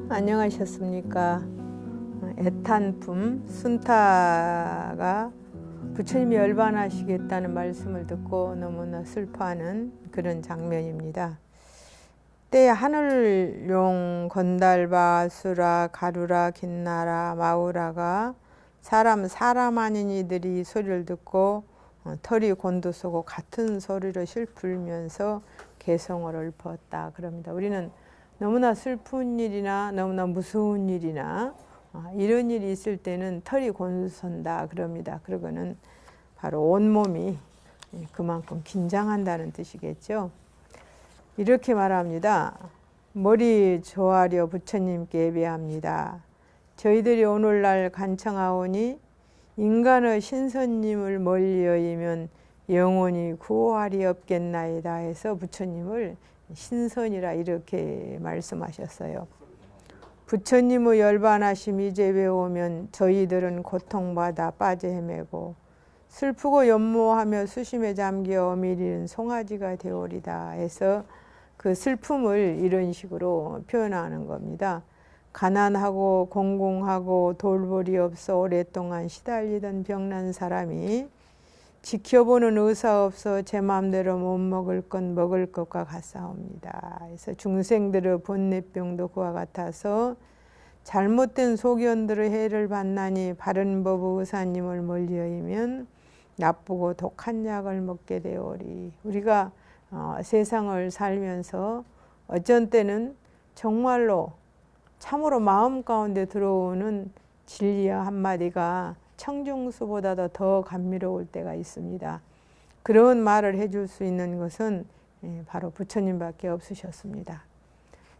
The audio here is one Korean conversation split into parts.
안녕하셨습니까? 애탄품 순타가 부처님이 열반하시겠다는 말씀을 듣고 너무나 슬퍼하는 그런 장면입니다. 때 하늘용, 건달바, 아수라, 가루라, 긴나라, 마우라가 사람 아닌 이들이 소리를 듣고 털이 곤두서고 같은 소리로 실풀면서 개성을 읊었다 그럽니다. 우리는 너무나 슬픈 일이나 너무나 무서운 일이나 이런 일이 있을 때는 털이 곤두선다 그럽니다. 그러고는 바로 온몸이 그만큼 긴장한다는 뜻이겠죠. 이렇게 말합니다. 머리 조아려 부처님께 예배합니다. 저희들이 오늘날 간청하오니 인간의 신선님을 멀리 여이면 영원히 구호할이 없겠나이다 해서 부처님을 신선이라 이렇게 말씀하셨어요. 부처님의 열반하심 이제 외우면 저희들은 고통받아 빠져 헤매고 슬프고 연모하며 수심에 잠겨 어미리는 송아지가 되오리다 해서 그 슬픔을 이런 식으로 표현하는 겁니다. 가난하고 공공하고 돌볼이 없어 오랫동안 시달리던 병난 사람이 지켜보는 의사 없어 제 마음대로 못 먹을 건 먹을 것과 같사옵니다. 그래서 중생들의 번뇌병도 그와 같아서 잘못된 소견들의 해를 받나니 바른 법의 의사님을 멀리 여이면 나쁘고 독한 약을 먹게 되오리. 우리가 세상을 살면서 어쩐 때는 정말로 참으로 마음 가운데 들어오는 진리의 한마디가 청중수보다도 더 감미로울 때가 있습니다. 그런 말을 해줄 수 있는 것은 바로 부처님밖에 없으셨습니다.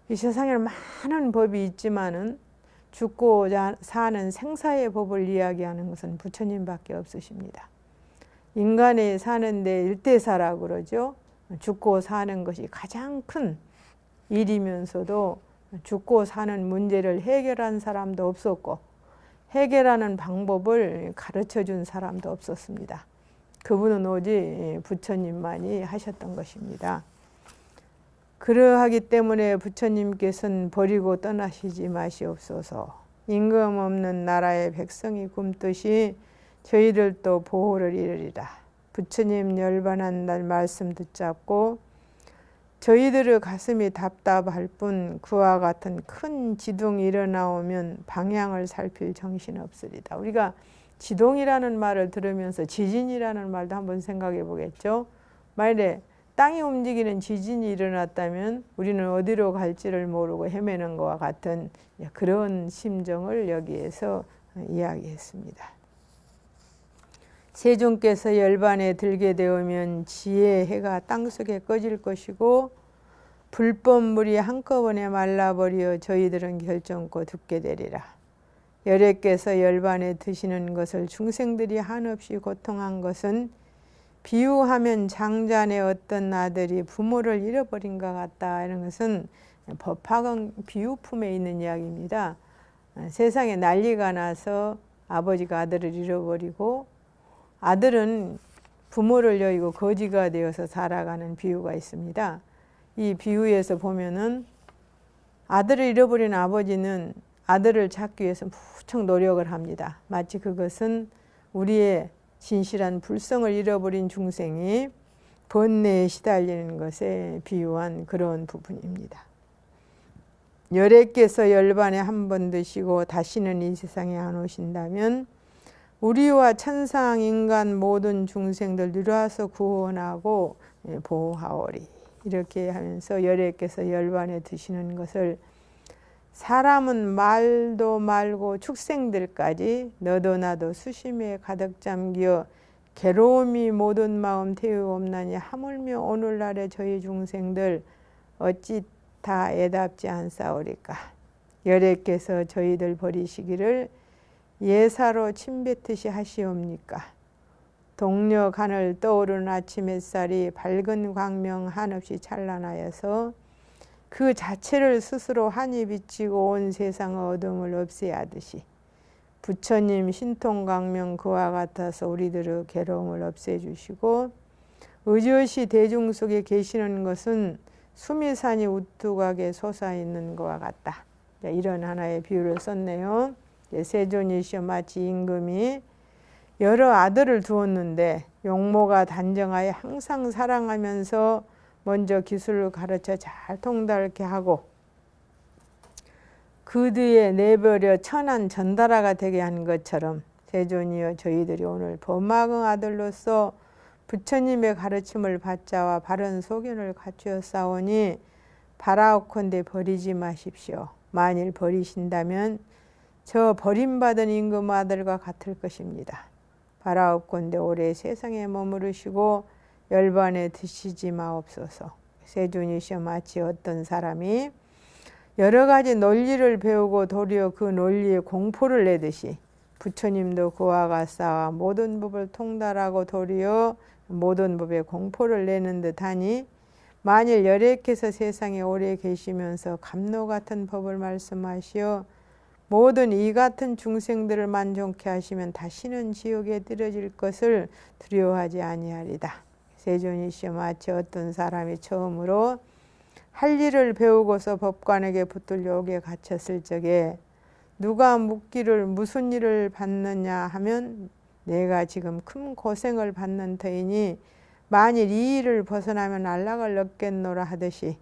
이 세상에 많은 법이 있지만은 죽고 사는 생사의 법을 이야기하는 것은 부처님밖에 없으십니다. 인간이 사는데 일대사라고 그러죠. 죽고 사는 것이 가장 큰 일이면서도 죽고 사는 문제를 해결한 사람도 없었고 해결하는 방법을 가르쳐 준 사람도 없었습니다. 그분은 오직 부처님만이 하셨던 것입니다. 그러하기 때문에 부처님께서는 버리고 떠나시지 마시옵소서. 임금 없는 나라의 백성이 굶듯이 저희들도 보호를 이루리라. 부처님 열반한 날 말씀 듣잡고 저희들의 가슴이 답답할 뿐 그와 같은 큰 지동이 일어나오면 방향을 살필 정신 없으리다. 우리가 지동이라는 말을 들으면서 지진이라는 말도 한번 생각해 보겠죠. 만일에 땅이 움직이는 지진이 일어났다면 우리는 어디로 갈지를 모르고 헤매는 것과 같은 그런 심정을 여기에서 이야기했습니다. 세존께서 열반에 들게 되면 지혜의 해가 땅속에 꺼질 것이고 불법물이 한꺼번에 말라버려 저희들은 결정코 듣게 되리라. 열애께서 열반에 드시는 것을 중생들이 한없이 고통한 것은 비유하면 장자의 어떤 아들이 부모를 잃어버린 것 같다. 이런 것은 법화경 비유품에 있는 이야기입니다. 세상에 난리가 나서 아버지가 아들을 잃어버리고 아들은 부모를 여의고 거지가 되어서 살아가는 비유가 있습니다. 이 비유에서 보면은 아들을 잃어버린 아버지는 아들을 찾기 위해서 무척 노력을 합니다. 마치 그것은 우리의 진실한 불성을 잃어버린 중생이 번뇌에 시달리는 것에 비유한 그런 부분입니다. 열애께서 열반에 한 번 드시고 다시는 이 세상에 안 오신다면 우리와 천상 인간 모든 중생들 누려서 구원하고 보호하오리. 이렇게 하면서 열애께서 열반에 드시는 것을 사람은 말도 말고 축생들까지 너도 나도 수심에 가득 잠겨 괴로움이 모든 마음 태우옵나니 하물며 오늘날의 저희 중생들 어찌 다 애답지 않사오리까. 열애께서 저희들 버리시기를 예사로 침뱉듯이 하시옵니까. 동력 하늘 떠오르는 아침 햇살이 밝은 광명 한없이 찬란하여서 그 자체를 스스로 환히 비치고 온 세상의 어둠을 없애야 하듯이 부처님 신통광명 그와 같아서 우리들의 괴로움을 없애주시고 의젓이 대중 속에 계시는 것은 수미산이 우뚝하게 솟아있는 것과 같다. 이런 하나의 비유를 썼네요. 세존이시여 마치 임금이 여러 아들을 두었는데 용모가 단정하여 항상 사랑하면서 먼저 기술을 가르쳐 잘 통달케 하고 그 뒤에 내버려 천한 전달아가 되게 한 것처럼 세존이여 저희들이 오늘 범학응 아들로서 부처님의 가르침을 받자와 바른 소견을 갖추었사오니 바라옵건대 버리지 마십시오. 만일 버리신다면 저 버림받은 임금 아들과 같을 것입니다. 바라옵건대 오래 세상에 머무르시고 열반에 드시지 마옵소서. 세존이시여 마치 어떤 사람이 여러 가지 논리를 배우고 도리어 그 논리에 공포를 내듯이 부처님도 그와 같사와 모든 법을 통달하고 도리어 모든 법에 공포를 내는 듯하니 만일 여래께서 세상에 오래 계시면서 감로 같은 법을 말씀하시어 모든 이 같은 중생들을 만족케 하시면 다시는 지옥에 떨어질 것을 두려워하지 아니하리다. 세존이시여 마치 어떤 사람이 처음으로 할 일을 배우고서 법관에게 붙들려 옥에 갇혔을 적에 누가 묻기를 무슨 일을 받느냐 하면 내가 지금 큰 고생을 받는 터이니 만일 이 일을 벗어나면 안락을 얻겠노라 하듯이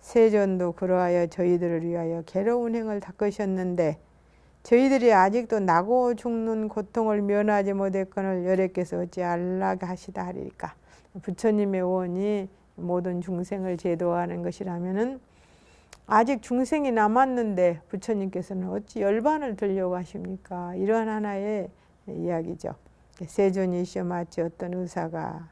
세존도 그러하여 저희들을 위하여 괴로운 행을 닦으셨는데 저희들이 아직도 나고 죽는 고통을 면하지 못했거늘 여래께서 어찌 안락하시다 하리까. 부처님의 원이 모든 중생을 제도하는 것이라면은 아직 중생이 남았는데 부처님께서는 어찌 열반을 들려고 하십니까? 이런 하나의 이야기죠. 세존이시여 마치 어떤 의사가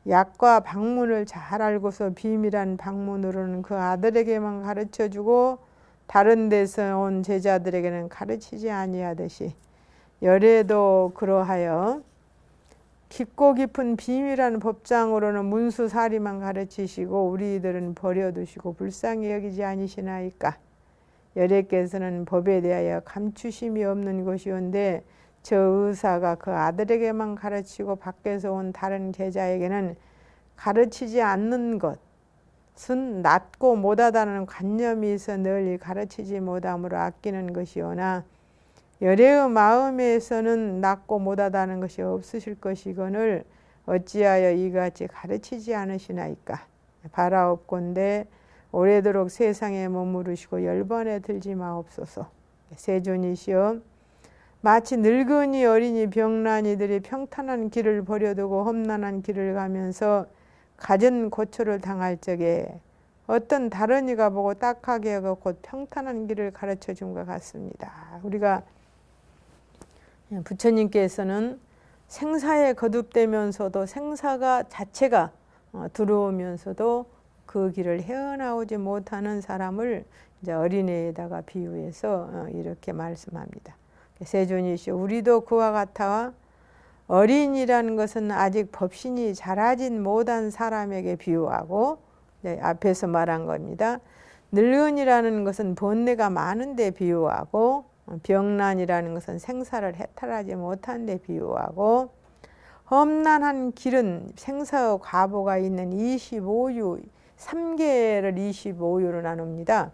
약과 방문을 잘 알고서 비밀한 방문으로는 그 아들에게만 가르쳐주고 다른 데서 온 제자들에게는 가르치지 아니하듯이 열애도 그러하여 깊고 깊은 비밀한 법장으로는 문수사리만 가르치시고 우리들은 버려두시고 불쌍히 여기지 아니시나이까. 열애께서는 법에 대하여 감추심이 없는 것이온데 저 의사가 그 아들에게만 가르치고 밖에서 온 다른 제자에게는 가르치지 않는 것은 낮고 못하다는 관념이 있어 널리 가르치지 못함으로 아끼는 것이오나 열애의 마음에서는 낮고 못하다는 것이 없으실 것이거늘 어찌하여 이같이 가르치지 않으시나이까. 바라옵건대 오래도록 세상에 머무르시고 열반에 들지 마옵소서. 세존이시여 마치 늙은이 어린이 병난이들이 평탄한 길을 버려두고 험난한 길을 가면서 갖은 고초를 당할 적에 어떤 다른 이가 보고 딱하게 하고 곧 평탄한 길을 가르쳐 준 것 같습니다. 우리가 부처님께서는 생사에 거듭되면서도 생사가 자체가 들어오면서도 그 길을 헤어나오지 못하는 사람을 이제 어린애에다가 비유해서 이렇게 말씀합니다. 세존이시여 우리도 그와 같아 어린이라는 것은 아직 법신이 자라진 못한 사람에게 비유하고 앞에서 말한 겁니다. 늙은이라는 것은 번뇌가 많은데 비유하고 병난이라는 것은 생사를 해탈하지 못한 데 비유하고 험난한 길은 생사의 과보가 있는 25유 3개를 25유로 나눕니다.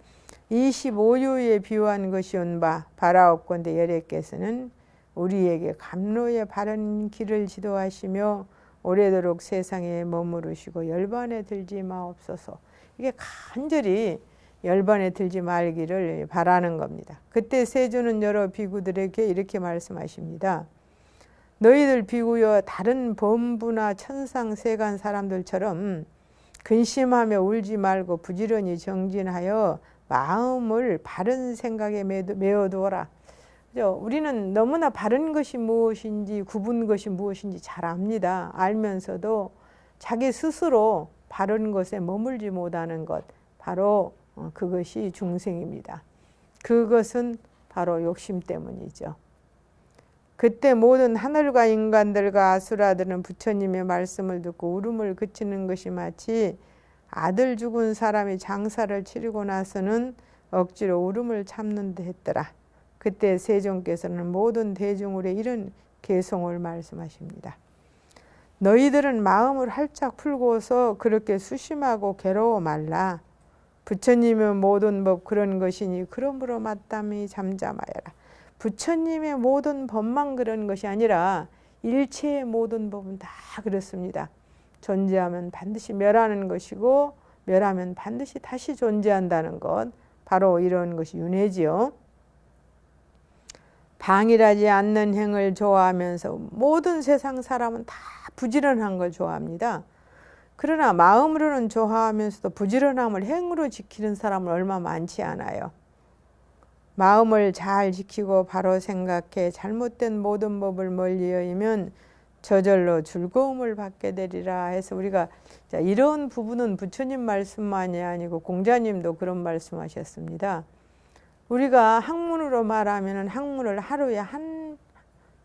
25유에 비유한 것이온바 바라옵건대 열애께서는 우리에게 감로의 바른 길을 지도하시며 오래도록 세상에 머무르시고 열반에 들지 마옵소서. 이게 간절히 열반에 들지 말기를 바라는 겁니다. 그때 세존은 여러 비구들에게 이렇게 말씀하십니다. 너희들 비구여 다른 범부나 천상 세간 사람들처럼 근심하며 울지 말고 부지런히 정진하여 마음을 바른 생각에 메어두어라. 우리는 너무나 바른 것이 무엇인지 굽은 것이 무엇인지 잘 압니다. 알면서도 자기 스스로 바른 것에 머물지 못하는 것, 바로 그것이 중생입니다. 그것은 바로 욕심 때문이죠. 그때 모든 하늘과 인간들과 아수라들은 부처님의 말씀을 듣고 울음을 그치는 것이 마치 아들 죽은 사람이 장사를 치르고 나서는 억지로 울음을 참는 듯 했더라. 그때 세존께서는 모든 대중들의 이런 개송을 말씀하십니다. 너희들은 마음을 활짝 풀고서 그렇게 수심하고 괴로워 말라. 부처님의 모든 법 그런 것이니 그러므로 마땅히 잠잠하여라. 부처님의 모든 법만 그런 것이 아니라 일체의 모든 법은 다 그렇습니다. 존재하면 반드시 멸하는 것이고 멸하면 반드시 다시 존재한다는 것, 바로 이런 것이 윤회지요. 방일하지 않는 행을 좋아하면서 모든 세상 사람은 다 부지런한 걸 좋아합니다. 그러나 마음으로는 좋아하면서도 부지런함을 행으로 지키는 사람은 얼마 많지 않아요. 마음을 잘 지키고 바로 생각해 잘못된 모든 법을 멀리 여기면 저절로 즐거움을 받게 되리라 해서 우리가 이런 부분은 부처님 말씀만이 아니고 공자님도 그런 말씀하셨습니다. 우리가 학문으로 말하면 학문을 하루에 한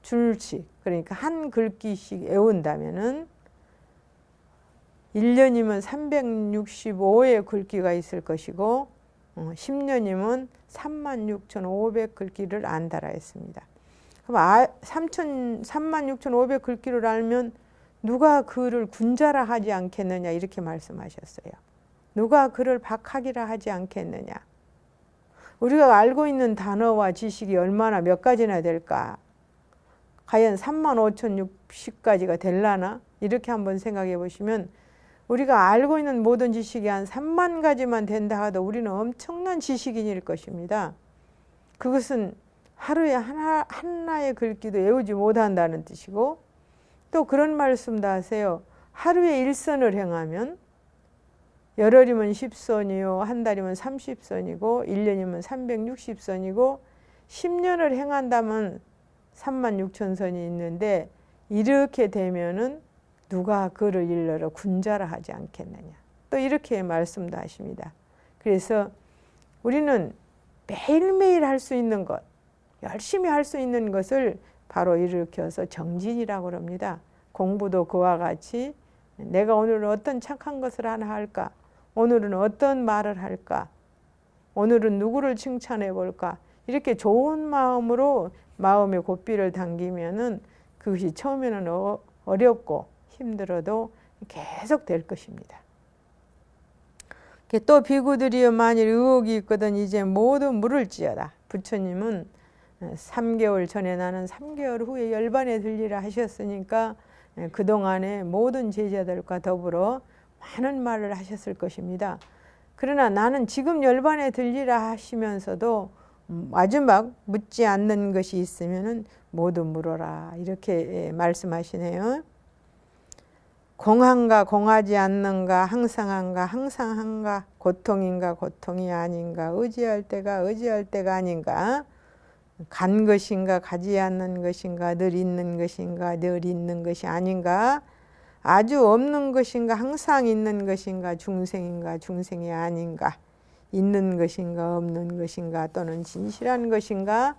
줄씩, 그러니까 한 글귀씩 외운다면은 1년이면 365의 글귀가 있을 것이고 10년이면 36,500 글귀를 안다라 했습니다. 그럼 36,500 글귀를 알면 누가 그를 군자라 하지 않겠느냐 이렇게 말씀하셨어요. 누가 그를 박학이라 하지 않겠느냐. 우리가 알고 있는 단어와 지식이 얼마나 몇 가지나 될까? 과연 35,060가지가 될라나? 이렇게 한번 생각해 보시면 우리가 알고 있는 모든 지식이 한 3만 가지만 된다 하도 우리는 엄청난 지식인일 것입니다. 그것은 하루에 하나의 글귀도 외우지 못한다는 뜻이고 또 그런 말씀도 하세요. 하루에 1선을 행하면 열흘이면 10선이요 한 달이면 30선이고 1년이면 360선이고 10년을 행한다면 36,000선이 있는데 이렇게 되면은 누가 그를 일러러 군자라 하지 않겠느냐. 또 이렇게 말씀도 하십니다. 그래서 우리는 매일매일 할 수 있는 것, 열심히 할 수 있는 것을 바로 일으켜서 정진이라고 합니다. 공부도 그와 같이 내가 오늘은 어떤 착한 것을 하나 할까? 오늘은 어떤 말을 할까? 오늘은 누구를 칭찬해 볼까? 이렇게 좋은 마음으로 마음의 고삐를 당기면은 그것이 처음에는 어렵고 힘들어도 계속 될 것입니다. 또 비구들이여 만일 의혹이 있거든 이제 모두 물을지어다. 부처님은 3개월 전에 나는 3개월 후에 열반에 들리라 하셨으니까 그동안에 모든 제자들과 더불어 많은 말을 하셨을 것입니다. 그러나 나는 지금 열반에 들리라 하시면서도 마지막 묻지 않는 것이 있으면 모두 물어라 이렇게 말씀하시네요. 공한가 공하지 않는가 항상한가 항상한가 고통인가 고통이 아닌가 의지할 때가 의지할 때가 아닌가 간 것인가 가지 않는 것인가 늘 있는 것인가 늘 있는 것이 아닌가 아주 없는 것인가 항상 있는 것인가 중생인가 중생이 아닌가 있는 것인가 없는 것인가 또는 진실한 것인가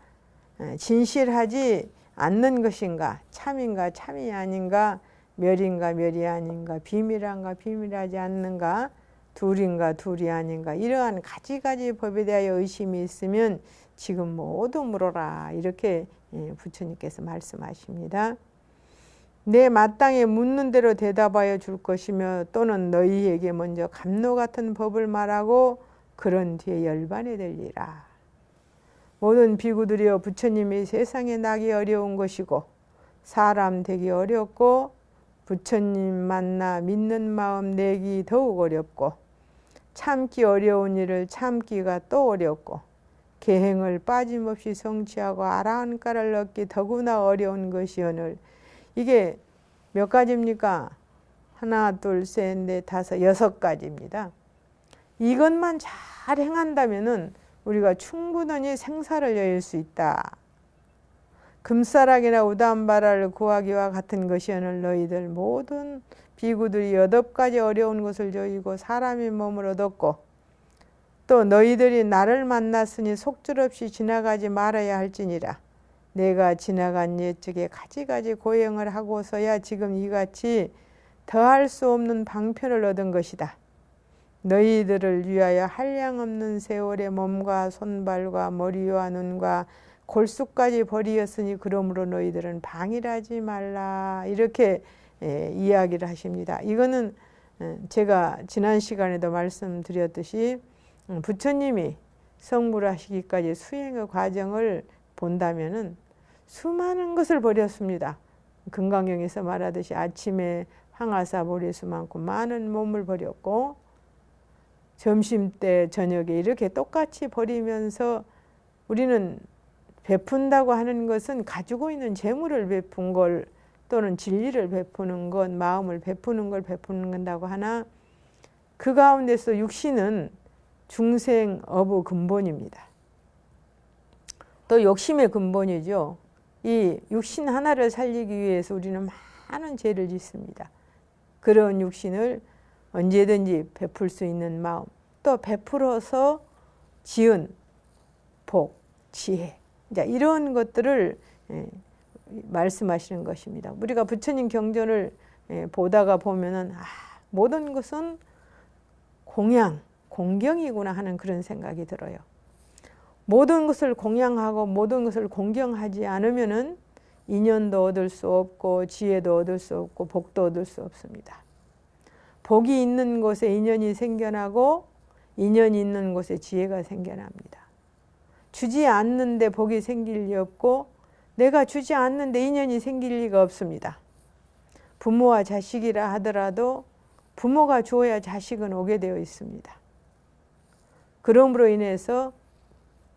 진실하지 않는 것인가 참인가 참이 아닌가 멸인가 멸이 아닌가 비밀한가 비밀하지 않는가 둘인가 둘이 아닌가 이러한 가지가지 법에 대하여 의심이 있으면 지금 모두 물어라 이렇게 부처님께서 말씀하십니다. 내 마땅히 묻는 대로 대답하여 줄 것이며 또는 너희에게 먼저 감로 같은 법을 말하고 그런 뒤에 열반에 들리라. 모든 비구들이여 부처님이 세상에 나기 어려운 것이고 사람 되기 어렵고 부처님 만나 믿는 마음 내기 더욱 어렵고 참기 어려운 일을 참기가 또 어렵고 계행을 빠짐없이 성취하고 아라한가를 얻기 더구나 어려운 것이오늘 이게 몇 가지입니까? 하나 둘 셋 넷 다섯 6가지입니다. 이것만 잘 행한다면은 우리가 충분히 생사를 여일 수 있다. 금싸락이나 우담바라를 구하기와 같은 것이오늘 너희들 모든 비구들이 8가지 어려운 것을 저이고 사람의 몸을 얻었고 또 너희들이 나를 만났으니 속절없이 지나가지 말아야 할지니라. 내가 지나간 옛적에 가지가지 고행을 하고서야 지금 이같이 더할 수 없는 방편을 얻은 것이다. 너희들을 위하여 한량없는 세월의 몸과 손발과 머리와 눈과 골수까지 버리었으니 그러므로 너희들은 방일하지 말라 이렇게 이야기를 하십니다. 이거는 제가 지난 시간에도 말씀드렸듯이 부처님이 성불하시기까지 수행의 과정을 본다면은 수많은 것을 버렸습니다. 금강경에서 말하듯이 아침에 황하사 모래수 많고 많은 몸을 버렸고, 점심때 저녁에 이렇게 똑같이 버리면서 우리는 베푼다고 하는 것은 가지고 있는 재물을 베푼 걸, 또는 진리를 베푸는 것, 마음을 베푸는 걸 베푸는 건다고 하나, 그 가운데서 육신은 중생업의 근본입니다. 또 욕심의 근본이죠. 이 육신 하나를 살리기 위해서 우리는 많은 죄를 짓습니다. 그런 육신을 언제든지 베풀 수 있는 마음, 또 베풀어서 지은 복, 지혜, 이런 것들을 말씀하시는 것입니다. 우리가 부처님 경전을 보다가 보면은 모든 것은 공양, 공경이구나 하는 그런 생각이 들어요. 모든 것을 공양하고 모든 것을 공경하지 않으면은 인연도 얻을 수 없고 지혜도 얻을 수 없고 복도 얻을 수 없습니다. 복이 있는 곳에 인연이 생겨나고 인연이 있는 곳에 지혜가 생겨납니다. 주지 않는데 복이 생길 리 없고 내가 주지 않는데 인연이 생길 리가 없습니다. 부모와 자식이라 하더라도 부모가 주어야 자식은 오게 되어 있습니다. 그러므로 인해서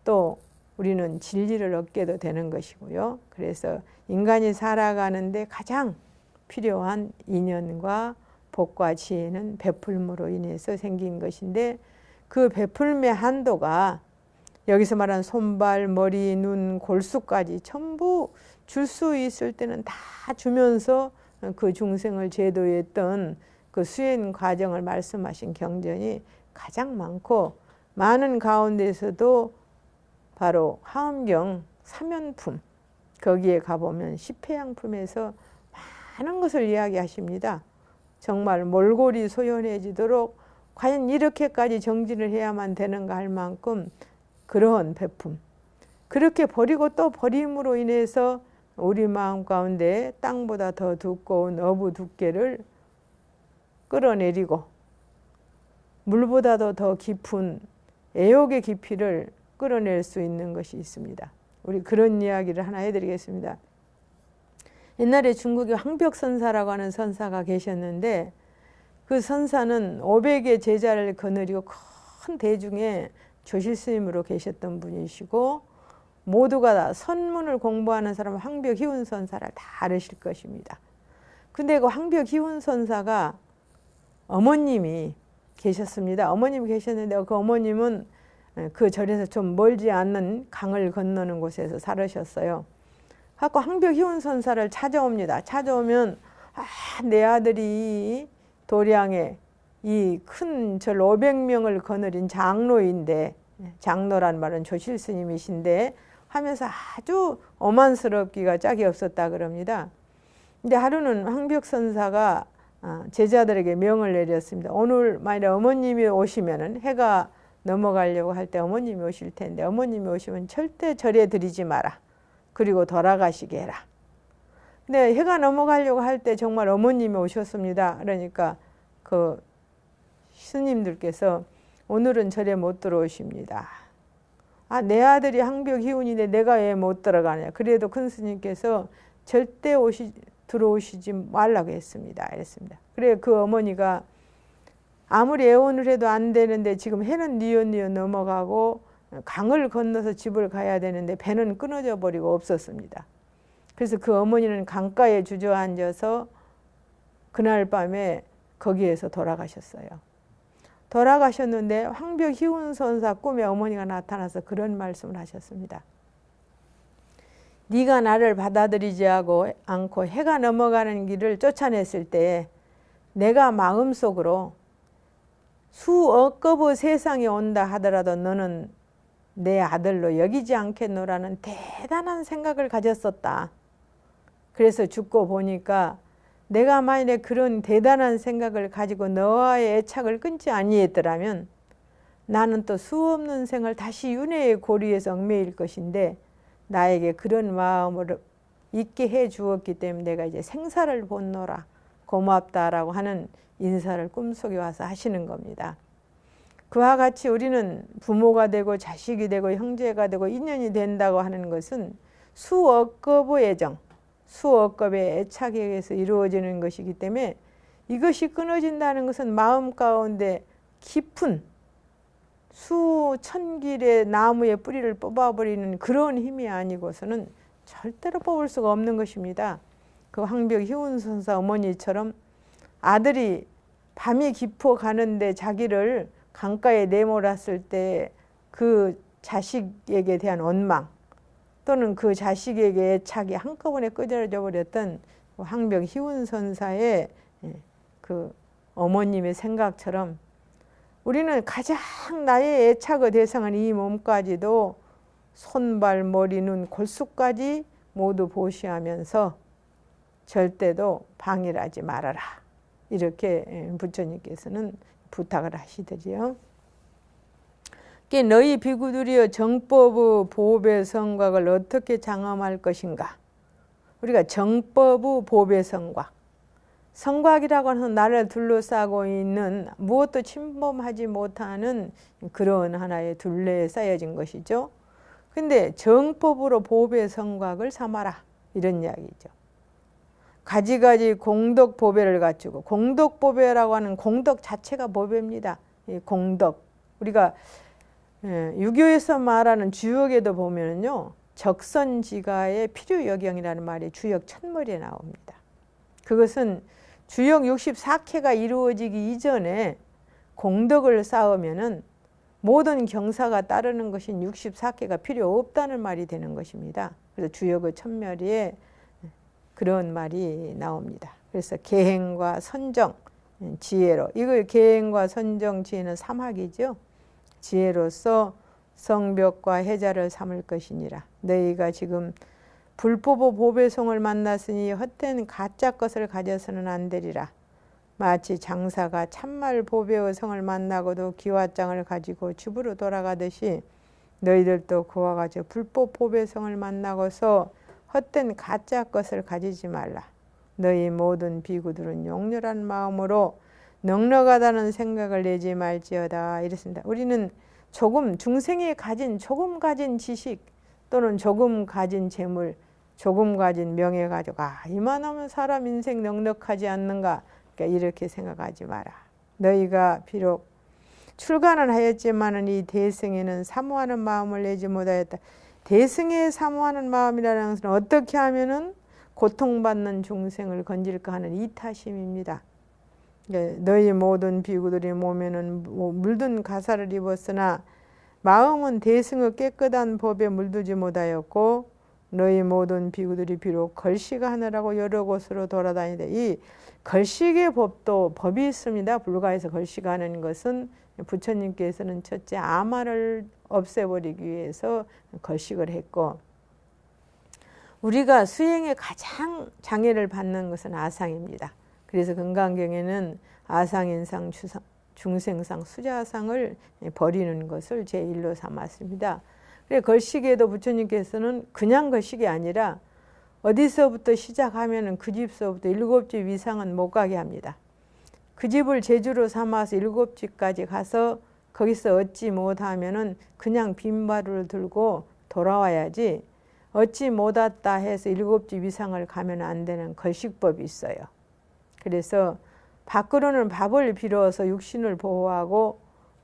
또 우리는 진리를 얻게도 되는 것이고요. 그래서 인간이 살아가는데 가장 필요한 인연과 복과 지혜는 베풀므로 인해서 생긴 것인데, 그 베풀의 한도가 여기서 말하는 손발, 머리, 눈, 골수까지 전부 줄 수 있을 때는 다 주면서 그 중생을 제도했던 그 수행 과정을 말씀하신 경전이 가장 많고, 많은 가운데서도 바로 화엄경 사면품, 거기에 가보면 십회양품에서 많은 것을 이야기하십니다. 정말 몰골이 소연해지도록 과연 이렇게까지 정진을 해야만 되는가 할 만큼 그러한 베품, 그렇게 버리고 또 버림으로 인해서 우리 마음 가운데 땅보다 더 두꺼운 어부 두께를 끌어내리고 물보다도 더 깊은 애욕의 깊이를 끌어낼 수 있는 것이 있습니다. 우리 그런 이야기를 하나 해드리겠습니다. 옛날에 중국에 황벽선사라고 하는 선사가 계셨는데, 그 선사는 500의 제자를 거느리고 큰 대중에 조실스님으로 계셨던 분이시고, 모두가 다 선문을 공부하는 사람은 황벽희운 선사를 다 알으실 것입니다. 근데 그 황벽희운 선사가 어머님이 계셨습니다. 어머님이 계셨는데 그 어머님은 그 절에서 좀 멀지 않는 강을 건너는 곳에서 살으셨어요. 하고 황벽희운 선사를 찾아옵니다. 찾아오면 내 아들이 도량에 이 큰 절 500명을 거느린 장로인데, 장로란 말은 조실스님이신데 하면서 아주 오만스럽기가 짝이 없었다 그럽니다. 근데 하루는 황벽선사가 제자들에게 명을 내렸습니다. 오늘 만약 어머님이 오시면은 해가 넘어가려고 할 때 어머님이 오실 텐데 어머님이 오시면 절대 절에 드리지 마라. 그리고 돌아가시게 해라. 근데 해가 넘어가려고 할 때 정말 어머님이 오셨습니다. 그러니까 그 스님들께서 오늘은 절에 못 들어오십니다. 내 아들이 황벽희운인데 내가 왜 못 들어가냐. 그래도 큰 스님께서 절대 들어오시지 말라고 했습니다. 이랬습니다. 그래 그 어머니가 아무리 애원을 해도 안 되는데 지금 해는 뉘엿뉘엿 넘어가고 강을 건너서 집을 가야 되는데 배는 끊어져 버리고 없었습니다. 그래서 그 어머니는 강가에 주저앉아서 그날 밤에 거기에서 돌아가셨어요. 돌아가셨는데 황벽희운 선사 꿈에 어머니가 나타나서 그런 말씀을 하셨습니다. 네가 나를 받아들이지 않고 해가 넘어가는 길을 쫓아냈을 때 내가 마음속으로 수억 겁의 세상에 온다 하더라도 너는 내 아들로 여기지 않겠노라는 대단한 생각을 가졌었다. 그래서 죽고 보니까 내가 만일에 그런 대단한 생각을 가지고 너와의 애착을 끊지 아니했더라면 나는 또 수없는 생을 다시 윤회의 고리에서 얽매일 것인데 나에게 그런 마음을 있게 해 주었기 때문에 내가 이제 생사를 본노라 고맙다라고 하는 인사를 꿈속에 와서 하시는 겁니다. 그와 같이 우리는 부모가 되고 자식이 되고 형제가 되고 인연이 된다고 하는 것은 수억겁의 애정, 수억겁의 애착에 의해서 이루어지는 것이기 때문에 이것이 끊어진다는 것은 마음 가운데 깊은 수천 길의 나무의 뿌리를 뽑아버리는 그런 힘이 아니고서는 절대로 뽑을 수가 없는 것입니다. 그 황벽 희운선사 어머니처럼 아들이 밤이 깊어 가는데 자기를 강가에 내몰았을 때 그 자식에게 대한 원망 또는 그 자식에게 애착이 한꺼번에 끊어져 버렸던 황벽 희운선사의 그 어머님의 생각처럼 우리는 가장 나의 애착의 대상은 이 몸까지도 손발 머리 눈 골수까지 모두 보시하면서 절대도 방일하지 말아라. 이렇게 부처님께서는 부탁을 하시더리요. 너희 비구들이여 정법의 보배 성곽을 어떻게 장엄할 것인가. 우리가 정법의 보배 성곽, 성곽이라고 하는 나를 둘러싸고 있는 무엇도 침범하지 못하는 그런 하나의 둘레에 쌓여진 것이죠. 근데 정법으로 보배 성곽을 삼아라 이런 이야기죠. 가지가지 공덕 보배를 갖추고, 공덕 보배라고 하는 공덕 자체가 보배입니다. 이 공덕, 우리가 유교에서 말하는 주역에도 보면요, 적선지가의 필요여경이라는 말이 주역 첫머리에 나옵니다. 그것은 주역 64캐가 이루어지기 이전에 공덕을 쌓으면은 모든 경사가 따르는 것인 64캐가 필요 없다는 말이 되는 것입니다. 그래서 주역의 첫머리에 그런 말이 나옵니다. 그래서 계행과 선정, 지혜로, 이거 계행과 선정, 지혜는 삼학이죠. 지혜로서 성벽과 해자를 삼을 것이니라. 너희가 지금 불법의 보배송을 만났으니 헛된 가짜 것을 가져서는 안 되리라. 마치 장사가 참말 보배의 성을 만나고도 기와장을 가지고 집으로 돌아가듯이 너희들도 그와 같이 불법 보배성을 만나고서 헛된 가짜 것을 가지지 말라. 너희 모든 비구들은 용렬한 마음으로 넉넉하다는 생각을 내지 말지어다. 이랬습니다. 우리는 중생이 조금 가진 지식 또는 조금 가진 재물, 조금 가진 명예 가지고 이만하면 사람 인생 넉넉하지 않는가. 그러니까 이렇게 생각하지 마라. 너희가 비록 출가는 하였지만은 이 대승에는 사모하는 마음을 내지 못하였다. 대승에 사모하는 마음이라는 것은 어떻게 하면은 고통받는 중생을 건질까 하는 이타심입니다. 너희 모든 비구들이 몸에는 물든 가사를 입었으나 마음은 대승의 깨끗한 법에 물들지 못하였고 너희 모든 비구들이 비록 걸식하느라고 여러 곳으로 돌아다니되 이 걸식의 법도 법이 있습니다. 불가에서 걸식하는 것은 부처님께서는 첫째 아마를 없애버리기 위해서 걸식을 했고, 우리가 수행에 가장 장애를 받는 것은 아상입니다. 그래서 금강경에는 아상인상 중생상 수자상을 버리는 것을 제1로 삼았습니다. 그래서 걸식에도 부처님께서는 그냥 걸식이 아니라 어디서부터 시작하면 그 집서부터 7집 이상은 못 가게 합니다. 그 집을 제주로 삼아서 7집까지 가서 거기서 얻지 못하면은 그냥 빈바루를 들고 돌아와야지, 얻지 못했다 해서 7집 이상을 가면 안 되는 걸식법이 있어요. 그래서 밖으로는 밥을 빌어서 육신을 보호하고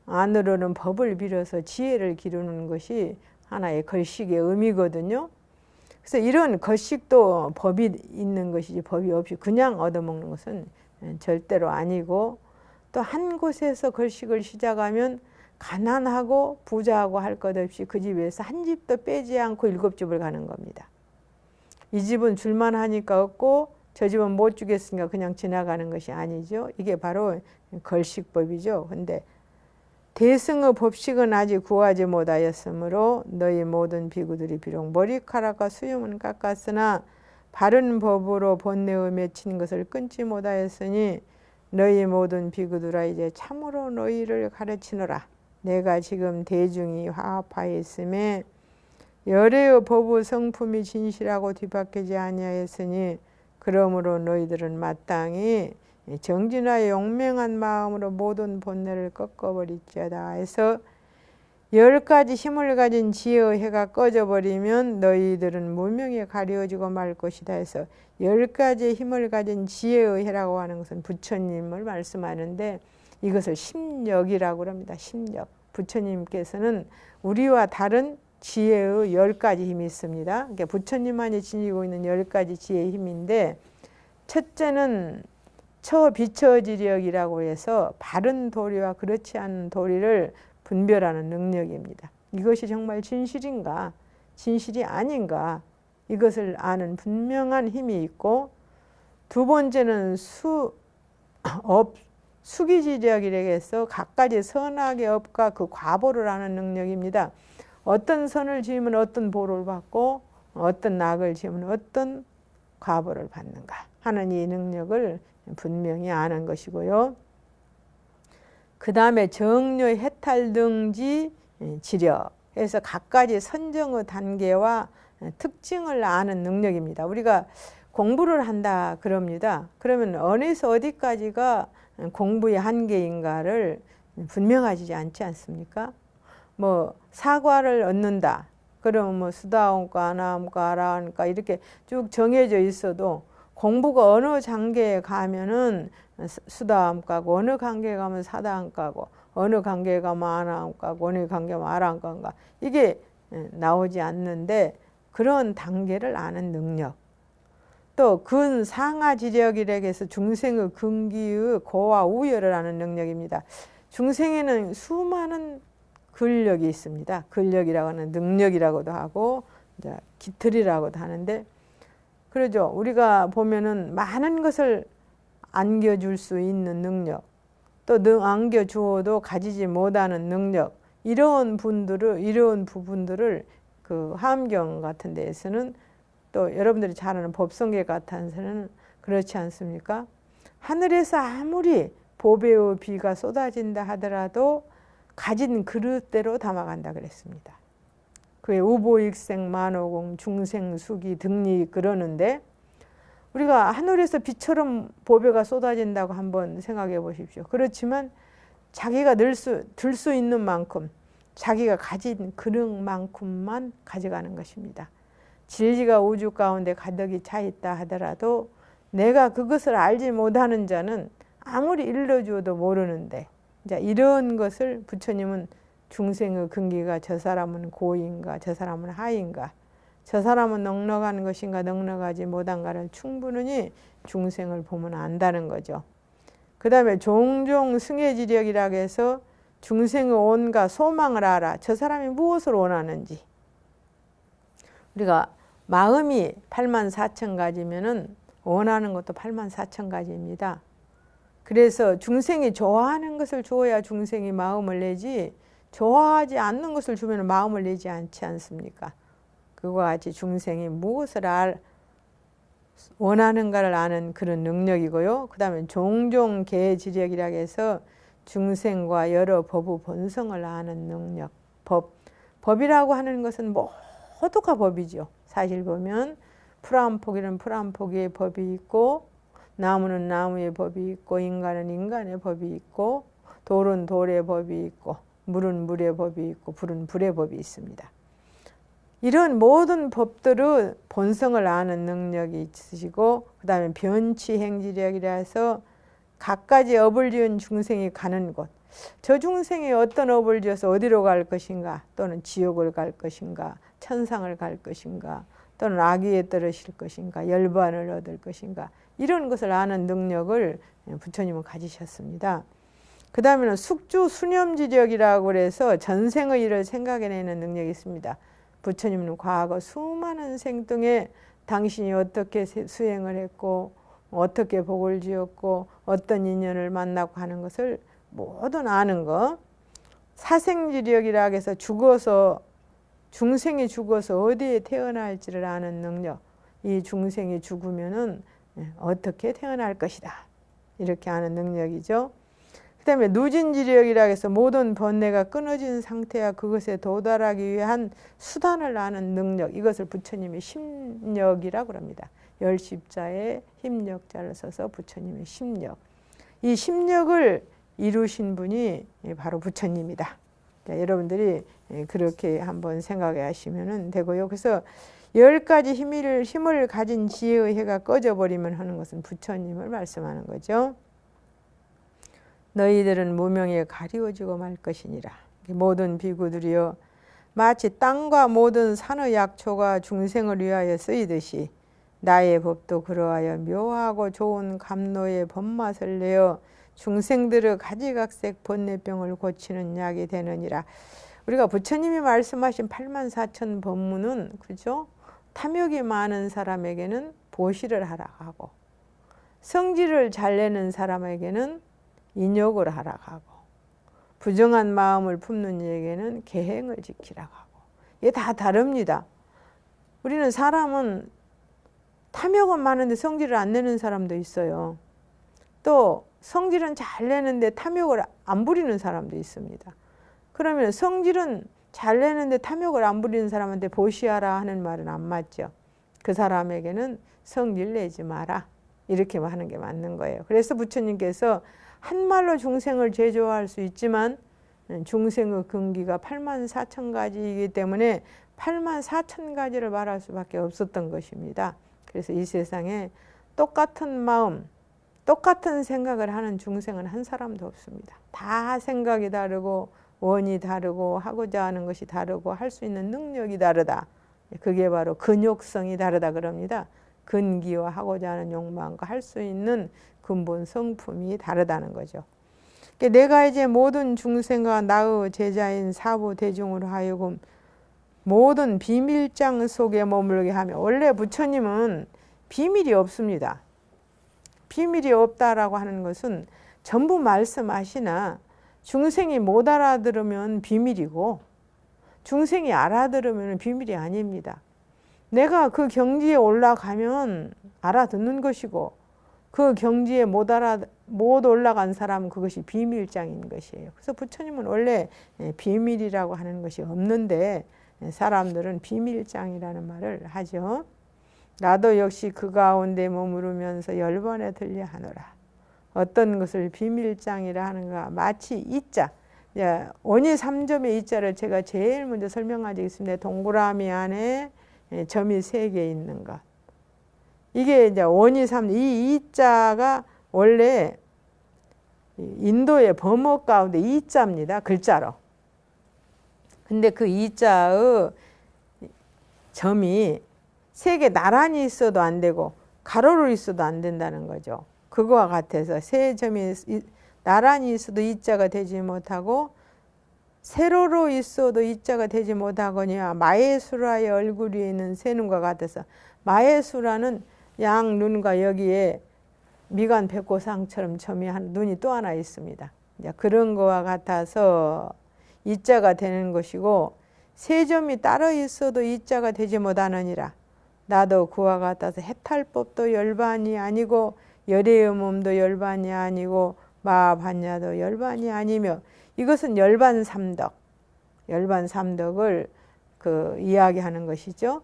안으로는 법을 빌어서 지혜를 기르는 것이 하나의 걸식의 의미거든요. 그래서 이런 걸식도 법이 있는 것이지 법이 없이 그냥 얻어먹는 것은 절대로 아니고, 또 한 곳에서 걸식을 시작하면 가난하고 부자하고 할 것 없이 그 집에서 한 집도 빼지 않고 7집을 가는 겁니다. 이 집은 줄만 하니까 얻고 저 집은 못 주겠으니까 그냥 지나가는 것이 아니죠. 이게 바로 걸식법이죠. 근데 대승의 법식은 아직 구하지 못하였으므로 너희 모든 비구들이 비록 머리카락과 수염은 깎았으나 바른 법으로 본내에 맺힌 것을 끊지 못하였으니 너희 모든 비구들아 이제 참으로 너희를 가르치노라. 내가 지금 대중이 화합하였음에 열애의 법의 성품이 진실하고 뒤바뀌지 아니하였으니 그러므로 너희들은 마땅히 정진하여 용맹한 마음으로 모든 본내를 꺾어버릴지어다 해서 10가지 힘을 가진 지혜의 해가 꺼져버리면 너희들은 무명에 가려지고 말 것이다 해서 10가지 힘을 가진 지혜의 해라고 하는 것은 부처님을 말씀하는데 이것을 심력이라고 합니다. 심력. 부처님께서는 우리와 다른 지혜의 10가지 힘이 있습니다. 그러니까 부처님만이 지니고 있는 10가지 지혜의 힘인데 첫째는 처비처지력이라고 해서 바른 도리와 그렇지 않은 도리를 분별하는 능력입니다. 이것이 정말 진실인가 진실이 아닌가 이것을 아는 분명한 힘이 있고 두 번째는 수기지력이라고 해서 각가지 선악의 업과 그 과보를 아는 능력입니다. 어떤 선을 지으면 어떤 보를 받고 어떤 악을 지으면 어떤 과보를 받는가 하는 이 능력을 분명히 아는 것이고요. 그 다음에 정료 해탈 등지 지력에서 각가지 선정의 단계와 특징을 아는 능력입니다. 우리가 공부를 한다 그럽니다. 그러면 어디서 어디까지가 공부의 한계인가를 분명하지 않지 않습니까? 뭐 사과를 얻는다. 그러면 뭐 수다원과 아나원과 아라원과 이렇게 쭉 정해져 있어도 공부가 어느 단계에 가면은 수다원과고 어느 단계에 가면 사다원과고 어느 단계에 가면 아나원과고 어느 단계에 가면 아라원과인가 이게 나오지 않는데 그런 단계를 아는 능력. 또 근상하지력이라고 해서 중생의 근기의 고와 우열을 아는 능력입니다. 중생에는 수많은 근력이 있습니다. 근력이라고 하는 능력이라고도 하고 이제 기틀이라고도 하는데 그러죠. 우리가 보면은 많은 것을 안겨줄 수 있는 능력, 또 안겨주어도 가지지 못하는 능력, 이런 부분들을 그 화엄경 같은 데에서는 또 여러분들이 잘 아는 법성계 같은 데서는 그렇지 않습니까? 하늘에서 아무리 보배의 비가 쏟아진다 하더라도 가진 그릇대로 담아간다 그랬습니다. 그게 우보익생 만호공 중생수기 등리 그러는데 우리가 하늘에서 비처럼 보배가 쏟아진다고 한번 생각해 보십시오. 그렇지만 자기가 들 수 있는 만큼 자기가 가진 그릇만큼만 가져가는 것입니다. 진리가 우주 가운데 가득히 차 있다 하더라도 내가 그것을 알지 못하는 자는 아무리 일러주어도 모르는데 이런 것을 부처님은 중생의 근기가 저 사람은 고인가 저 사람은 하인가 저 사람은 넉넉한 것인가 넉넉하지 못한가를 충분히 중생을 보면 안다는 거죠. 그 다음에 종종 승해지력이라고 해서 중생의 온과 소망을 알아. 저 사람이 무엇을 원하는지. 우리가 마음이 84,000가지면은 원하는 것도 84,000가지입니다. 그래서 중생이 좋아하는 것을 주어야 중생이 마음을 내지 좋아하지 않는 것을 주면 마음을 내지 않지 않습니까? 그와 같이 중생이 무엇을 원하는가를 아는 그런 능력이고요. 그 다음에 종종 계지력이라고 해서 중생과 여러 법의 본성을 아는 능력. 법이라고 하는 것은 모두가 법이죠. 사실 보면 풀한 포기는 풀한 포기의 법이 있고 나무는 나무의 법이 있고 인간은 인간의 법이 있고 돌은 돌의 법이 있고 물은 물의 법이 있고 불은 불의 법이 있습니다. 이런 모든 법들의 본성을 아는 능력이 있으시고 그 다음에 변치행지력이라 해서 각가지 업을 지은 중생이 가는 곳 저 중생이 어떤 업을 지어서 어디로 갈 것인가 또는 지옥을 갈 것인가 천상을 갈 것인가 또는 악의에 떨어질 것인가 열반을 얻을 것인가 이런 것을 아는 능력을 부처님은 가지셨습니다. 그 다음에는 숙주 수념지력이라고 해서 전생의 일을 생각해내는 능력이 있습니다. 부처님은 과거 수많은 생 동에 당신이 어떻게 수행을 했고 어떻게 복을 지었고 어떤 인연을 만나고 하는 것을 모두 아는 것. 사생지력이라고 해서 중생이 죽어서 어디에 태어날지를 아는 능력. 이 중생이 죽으면은 어떻게 태어날 것이다. 이렇게 아는 능력이죠. 그 다음에 누진지력이라고 해서 모든 번뇌가 끊어진 상태와 그것에 도달하기 위한 수단을 아는 능력. 이것을 부처님이 심력이라고 합니다. 열십자에 힘력자를 써서 부처님의 심력. 이 심력을 이루신 분이 바로 부처님이다. 자, 여러분들이 그렇게 한번 생각해 하시면 되고요. 그래서 10가지 힘을 가진 지혜의 해가 꺼져버리면 하는 것은 부처님을 말씀하는 거죠. 너희들은 무명에 가리워지고 말 것이니라. 모든 비구들이여 마치 땅과 모든 산의 약초가 중생을 위하여 쓰이듯이 나의 법도 그러하여 묘하고 좋은 감로의 법맛을 내어 중생들의 가지각색 번뇌병을 고치는 약이 되느니라. 우리가 부처님이 말씀하신 84,000 법문은 그죠? 탐욕이 많은 사람에게는 보시를 하라고 하고 성질을 잘 내는 사람에게는 인욕을 하라고 하고 부정한 마음을 품는 이에게는 계행을 지키라고 하고 이게 다 다릅니다. 우리는 사람은 탐욕은 많은데 성질을 안 내는 사람도 있어요. 또 성질은 잘 내는데 탐욕을 안 부리는 사람도 있습니다. 그러면 성질은 잘 내는데 탐욕을 안 부리는 사람한테 보시하라 하는 말은 안 맞죠. 그 사람에게는 성질 내지 마라 이렇게 하는 게 맞는 거예요. 그래서 부처님께서 한말로 중생을 제조할 수 있지만 중생의 근기가 84,000가지이기 때문에 84,000가지를 말할 수밖에 없었던 것입니다. 그래서 이 세상에 똑같은 마음, 똑같은 생각을 하는 중생은 한 사람도 없습니다. 다 생각이 다르고 원이 다르고 하고자 하는 것이 다르고 할 수 있는 능력이 다르다. 그게 바로 근욕성이 다르다 그럽니다. 근기와 하고자 하는 욕망과 할 수 있는 근본 성품이 다르다는 거죠. 내가 이제 모든 중생과 나의 제자인 사부 대중으로 하여금 모든 비밀장 속에 머물게 하며 원래 부처님은 비밀이 없습니다. 비밀이 없다라고 하는 것은 전부 말씀하시나 중생이 못 알아들으면 비밀이고 중생이 알아들으면 비밀이 아닙니다. 내가 그 경지에 올라가면 알아듣는 것이고 그 경지에 못 올라간 사람은 그것이 비밀장인 것이에요. 그래서 부처님은 원래 비밀이라고 하는 것이 없는데 사람들은 비밀장이라는 말을 하죠. 나도 역시 그 가운데 머무르면서 10번에 들려 하노라. 어떤 것을 비밀장이라 하는가 마치 이자 원이 3점의 이자를 제가 제일 먼저 설명하겠습니다. 동그라미 안에 점이 3개 있는 것. 이게 이제 원이 3, 이 이자가 원래 인도의 범어 가운데 이자입니다. 글자로. 근데 그 이자의 점이 3개 나란히 있어도 안 되고 가로로 있어도 안 된다는 거죠. 그거와 같아서 세 점이 나란히 있어도 이자가 되지 못하고 세로로 있어도 이자가 되지 못하거니와 마예수라의 얼굴 위에 있는 세 눈과 같아서 마예수라는 양 눈과 여기에 미간 백고상처럼 점이 눈이 또 하나 있습니다. 그런 거와 같아서 이자가 되는 것이고 세 점이 따로 있어도 이자가 되지 못하느니라. 나도 그와 같아서 해탈법도 열반이 아니고 열의 몸도 열반이 아니고 마반야도 열반이 아니며 이것은 열반삼덕, 열반삼덕을 이야기하는 것이죠.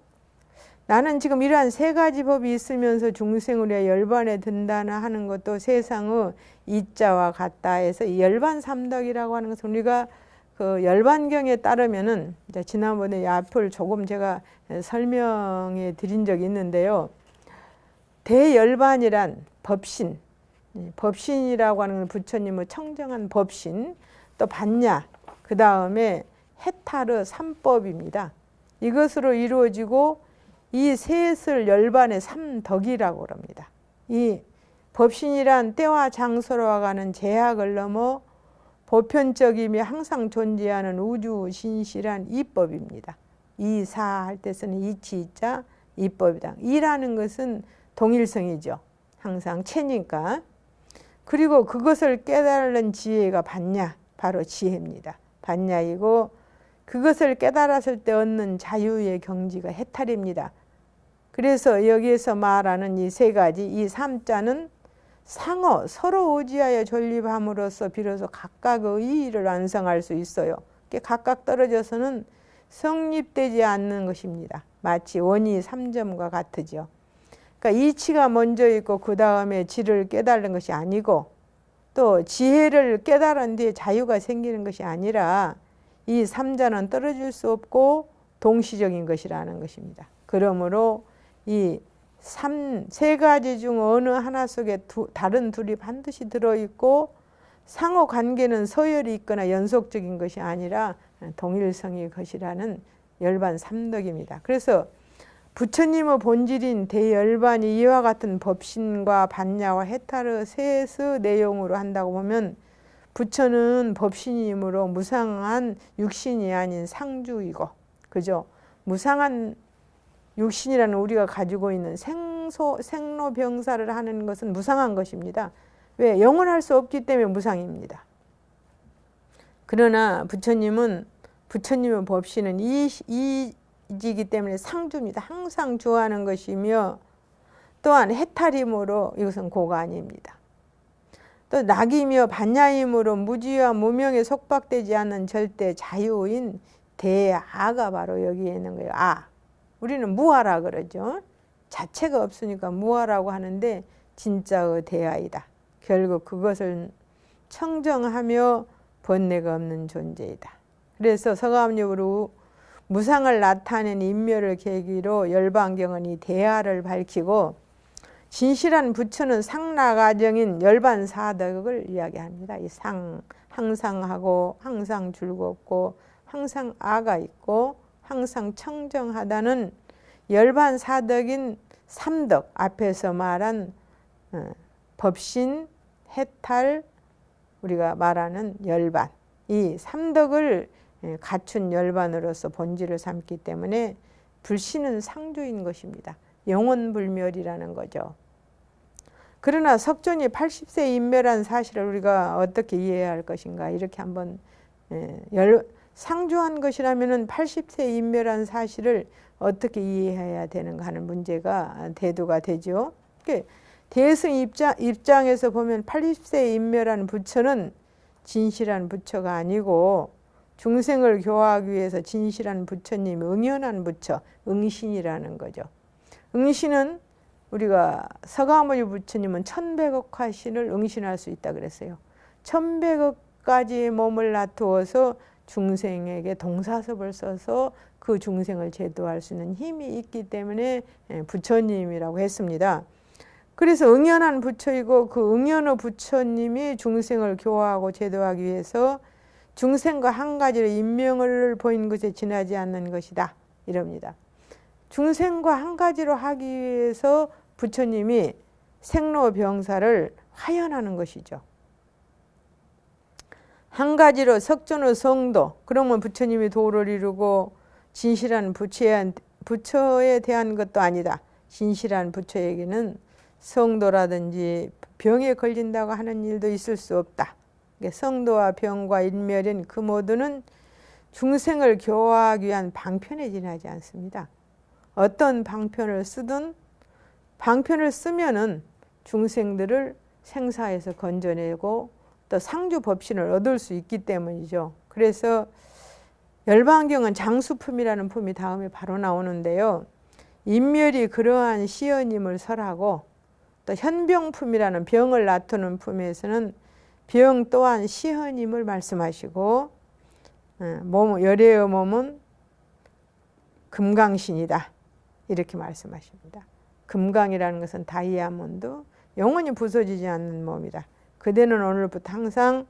나는 지금 이러한 3가지 법이 있으면서 중생을 위해 열반에 든다나 하는 것도 세상의 이자와 같다 해서 열반삼덕이라고 하는 것은 우리가 그 열반경에 따르면은 지난번에 앞을 조금 제가 설명해 드린 적이 있는데요. 대열반이란 법신, 법신이라고 하는 건 부처님의 청정한 법신, 또 반야, 그 다음에 해탈의 3법입니다. 이것으로 이루어지고 이 셋을 열반의 3덕이라고 합니다. 이 법신이란 때와 장소로 가는 제약을 넘어 보편적이며 항상 존재하는 우주 신실한 이법입니다. 이사 할 때 쓰는 이치자 이법이다. 이라는 것은 동일성이죠. 항상 체니까. 그리고 그것을 깨달은 지혜가 반야, 바로 지혜입니다. 반야이고 그것을 깨달았을 때 얻는 자유의 경지가 해탈입니다. 그래서 여기에서 말하는 이 3가지, 이 3자는 상호 서로 의지하여 존립함으로써 비로소 각각의 이의를 완성할 수 있어요. 각각 떨어져서는 성립되지 않는 것입니다. 마치 원이 3점과 같으죠. 그러니까 이치가 먼저 있고 그 다음에 지를 깨달는 것이 아니고 또 지혜를 깨달은 뒤에 자유가 생기는 것이 아니라 이 삼자는 떨어질 수 없고 동시적인 것이라는 것입니다. 그러므로 이 세 가지 중 어느 하나 속에 다른 둘이 반드시 들어있고 상호 관계는 서열이 있거나 연속적인 것이 아니라 동일성의 것이라는 열반 삼덕입니다. 그래서 부처님의 본질인 대열반이 이와 같은 법신과 반야와 해탈의 셋의 내용으로 한다고 보면 부처는 법신이므로 무상한 육신이 아닌 상주이고, 그죠? 무상한 육신이라는 우리가 가지고 있는 생로병사를 하는 것은 무상한 것입니다. 왜? 영원할 수 없기 때문에 무상입니다. 그러나 부처님의 법신은 이지기 때문에 상주입니다. 항상 주하는 것이며 또한 해탈이므로 이것은 고관입니다. 또 낙이며 반야이므로 무지와 무명에 속박되지 않는 절대 자유인 대아가 바로 여기에 있는 거예요. 아. 우리는 무아라 그러죠. 자체가 없으니까 무아라고 하는데 진짜의 대아이다. 결국 그것을 청정하며 번뇌가 없는 존재이다. 그래서 서가모니로 무상을 나타낸 인멸을 계기로 열반경은 이 대아를 밝히고 진실한 부처는 상락아정인 열반사덕을 이야기합니다. 이 상, 항상하고 항상 즐겁고 항상 아가 있고 항상 청정하다는 열반사덕인 삼덕, 앞에서 말한 법신, 해탈, 우리가 말하는 열반, 이 삼덕을 갖춘 열반으로서 본질을 삼기 때문에 불신은 상주인 것입니다. 영원불멸이라는 거죠. 그러나 석존이 80세 인멸한 사실을 우리가 어떻게 이해해야 할 것인가, 이렇게 한번 상주한 것이라면 80세 인멸한 사실을 어떻게 이해해야 되는가 하는 문제가 대두가 되죠. 대승 입장에서 보면 80세 인멸한 부처는 진실한 부처가 아니고 중생을 교화하기 위해서 진실한 부처님이 응연한 부처, 응신이라는 거죠. 응신은 우리가 서가모니 부처님은 1100억 화신을 응신할 수 있다 그랬어요. 1100억 가지의 몸을 놔두어서 중생에게 동사섭을 써서 그 중생을 제도할 수 있는 힘이 있기 때문에 부처님이라고 했습니다. 그래서 응연한 부처이고 그 응연의 부처님이 중생을 교화하고 제도하기 위해서 중생과 한 가지로 인명을 보인 것에 지나지 않는 것이다, 이럽니다. 중생과 한 가지로 하기 위해서 부처님이 생로병사를 화연하는 것이죠. 한 가지로 석존의 성도, 그러면 부처님이 도를 이루고 진실한 부처에 대한 것도 아니다. 진실한 부처에게는 성도라든지 병에 걸린다고 하는 일도 있을 수 없다. 성도와 병과 인멸인 그 모두는 중생을 교화하기 위한 방편에 지나지 않습니다. 어떤 방편을 쓰든 방편을 쓰면은 중생들을 생사에서 건져내고 또 상주 법신을 얻을 수 있기 때문이죠. 그래서 열반경은 장수품이라는 품이 다음에 바로 나오는데요. 인멸이 그러한 시연임을 설하고 또 현병품이라는 병을 놔두는 품에서는 병 또한 시헌임을 말씀하시고 열애의 몸은 금강신이다, 이렇게 말씀하십니다. 금강이라는 것은 다이아몬드, 영원히 부서지지 않는 몸이다. 그대는 오늘부터 항상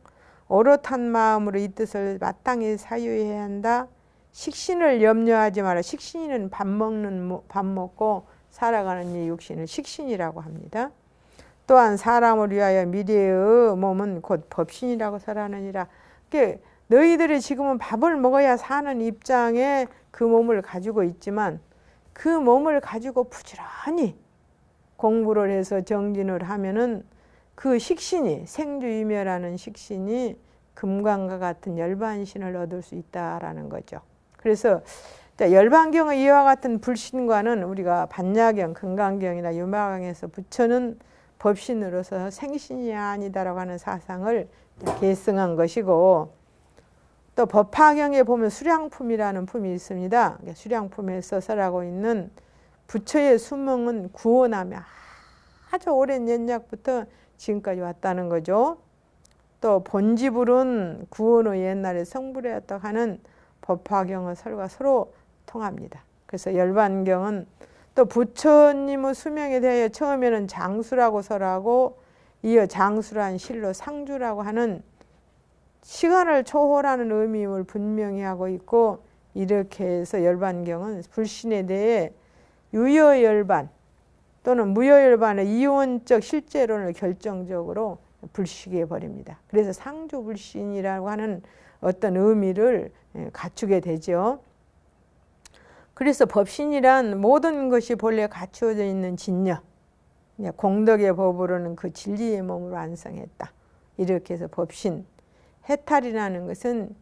오롯한 마음으로 이 뜻을 마땅히 사유해야 한다. 식신을 염려하지 마라. 식신은 밥 먹고 살아가는 이 육신을 식신이라고 합니다. 또한 사람을 위하여 미래의 몸은 곧 법신이라고 설하느니라. 너희들이 지금은 밥을 먹어야 사는 입장에 그 몸을 가지고 있지만 그 몸을 가지고 부지런히 공부를 해서 정진을 하면은 그 식신이, 생주이멸하는 식신이 금강과 같은 열반신을 얻을 수 있다라는 거죠. 그래서 열반경의 이와 같은 불신과는 우리가 반야경, 금강경이나 유마강에서 부처는 법신으로서 생신이 아니다라고 하는 사상을 계승한 것이고, 또 법화경에 보면 수량품이라는 품이 있습니다. 수량품에서 설하고 있는 부처의 수명은 구원하며 아주 오랜 옛날부터 지금까지 왔다는 거죠. 또 본지불은 구원의 옛날에 성불이었다 하는 법화경의 설과 서로 통합니다. 그래서 열반경은 또 부처님의 수명에 대하여 처음에는 장수라고 설하고 이어 장수란 실로 상주라고 하는 시간을 초월하는 의미임을 분명히 하고 있고, 이렇게 해서 열반경은 불신에 대해 유여열반 또는 무여열반의 이원적 실제론을 결정적으로 불식해 버립니다. 그래서 상주불신이라고 하는 어떤 의미를 갖추게 되죠. 그래서 법신이란 모든 것이 본래 갖추어져 있는 진여, 공덕의 법으로는 그 진리의 몸을 완성했다. 이렇게 해서 법신. 해탈이라는 것은